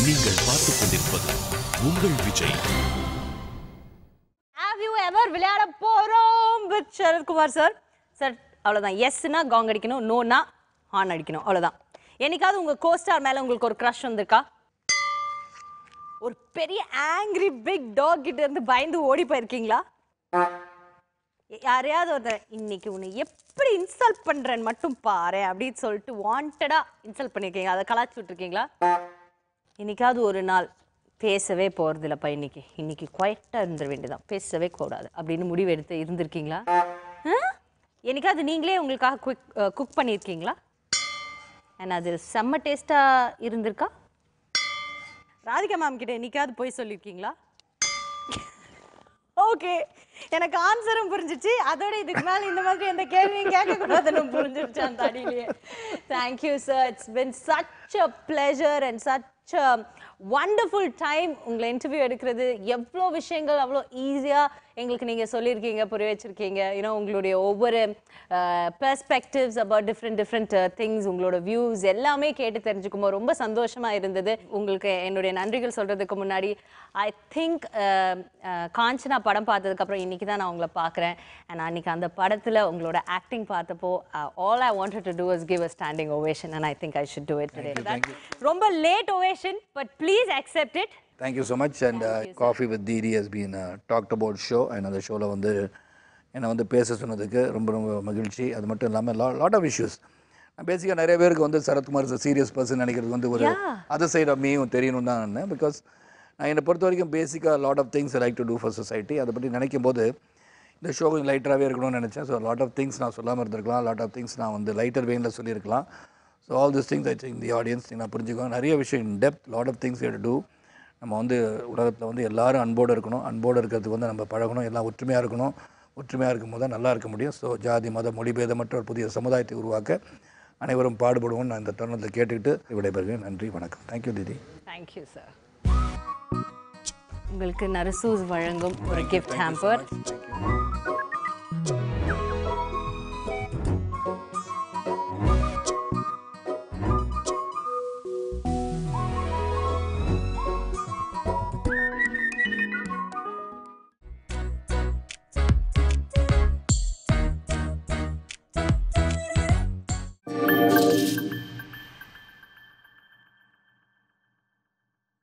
நீங்கள் பார்த்துக் கொண்டிருப்பது உங்கள் விஜய். Have you ever விளையாட போறோம் with சரத்குமார் சார்? சார் அவ்வளோதான். எஸ்னா காங் அடிக்கணும், நோனா ஹார்ன் அடிக்கணும், அவ்வளோதான். என்னைக்காவது உங்கள் கோஸ்டார் மேலே உங்களுக்கு ஒரு க்ரஷ் வந்திருக்கா? ஒரு பெரிய ஆங்கிரி பிக் டாக் கிட்ட இருந்து பயந்து ஓடி போயிருக்கீங்களா? யாரையாவது ஒருத்தர் இன்னைக்கு உன்னை எப்படி இன்சல்ட் பண்றேன்னு மட்டும் பாரு அப்படின்னு சொல்லிட்டு வாண்டடா இன்சல்ட் பண்ணிருக்கீங்க, அதை கலாச்சி விட்டுருக்கீங்களா? இன்னைக்காவது ஒரு நாள் பேசவே போறது இல்லப்பா, இன்னைக்கு குவைட்டா இருந்துட வேண்டியதான், பேசவே கூடாது அப்படின்னு முடிவு எடுத்து இருந்திருக்கீங்களா? என்னைக்காவது நீங்களே உங்களுக்காக குக் பண்ணியிருக்கீங்களா? அண்ட் அது செம்ம டேஸ்டா இருந்திருக்கா? ராதிகா மேம் கிட்ட என்னைக்காவது போய் சொல்லியிருக்கீங்களா? ஓகே, எனக்கு ஆன்சரும் புரிஞ்சிச்சு. அதோட இதுக்கு மேலே இந்த மாதிரி எந்த கேள்வியும் கேட்கக்கூடாதுன்னு புரிஞ்சிருச்சு அந்த அடியிலேயே. Thank you sir, it's been such a pleasure and such a wonderful time. உங்களை இன்டர்வியூ எடுக்கிறது எவ்வளோ விஷயங்கள் அவ்வளோ ஈஸியாக எங்களுக்கு நீங்கள் சொல்லியிருக்கீங்க, புரிய வச்சுருக்கீங்க. ஏன்னா உங்களுடைய ஒவ்வொரு பெர்ஸ்பெக்டிவ்ஸ் அபவுட் டிஃப்ரெண்ட் திங்ஸ், உங்களோட வியூஸ் எல்லாமே கேட்டு தெரிஞ்சுக்கும் போது ரொம்ப சந்தோஷமாக இருந்தது. உங்களுக்கு என்னுடைய நன்றிகள் சொல்கிறதுக்கு முன்னாடி ஐ திங்க் காஞ்சனா படம் பார்த்ததுக்கப்புறம் இன்றைக்கி தான் நான் உங்களை பார்க்குறேன். அண்ட் அன்றைக்கி அந்த படத்தில் உங்களோட ஆக்டிங் பார்த்தப்போ all I wanted to do is give a standing ovation and I think I should do it today. ரொம்ப late ovation, but please accept it. Thank you so much. And Coffee with Didi has been talked about show. And அந்த ஷோவில் வந்து என்னை வந்து பேச சொன்னதுக்கு ரொம்ப ரொம்ப மகிழ்ச்சி. அது மட்டும் இல்லாமல் லாட் ஆஃப் இஷ்யூஸ் பேசிக்காக நிறைய பேருக்கு வந்து சரத்குமார் இஸ் சீரியஸ் பர்சன் நினைக்கிறது வந்து ஒரு அதர் சைட் ஆஃப் மீயும் தெரியணும் தான் இருந்தேன். பிகாஸ் நான் என்னை பொறுத்த வரைக்கும் பேசிக்காக lot of things I like to do for society. அதை பற்றி நினைக்கும் போது இந்த ஷோ கொஞ்சம் லைட்டராகவே இருக்கணும்னு நினச்சேன். ஸோ லாட் ஆஃப் திங்ஸ் நான் சொல்லாமல் இருந்திருக்கலாம், லாட் ஆஃப் திங்ஸ் நான் வந்து லைட்டர் வெயினில் சொல்லியிருக்கலாம். So all this things I think the audience நான் புரிஞ்சுக்குவேன். நிறைய விஷயம் in depth lot of things you to do. நம்ம வந்து உலகத்தில் வந்து எல்லோரும் அன்போடு இருக்கணும், அன்போடு இருக்கிறதுக்கு வந்து நம்ம பழகணும், எல்லாம் ஒற்றுமையாக இருக்கணும். ஒற்றுமையாக இருக்கும்போது தான் நல்லா இருக்க முடியும். ஸோ ஜாதி மத மொழி பேதமற்ற ஒரு புதிய சமுதாயத்தை உருவாக்க அனைவரும் பாடுபடுவோம். நான் இந்த தருணத்தில் கேட்டுக்கிட்டு விடைபெறுகிறேன். நன்றி, வணக்கம். தேங்க்யூ தீதி. Thank you sir. உங்களுக்கு நரசூஸ் வழங்கும் ஒரு கிஃப்ட் ஹேம்பர்.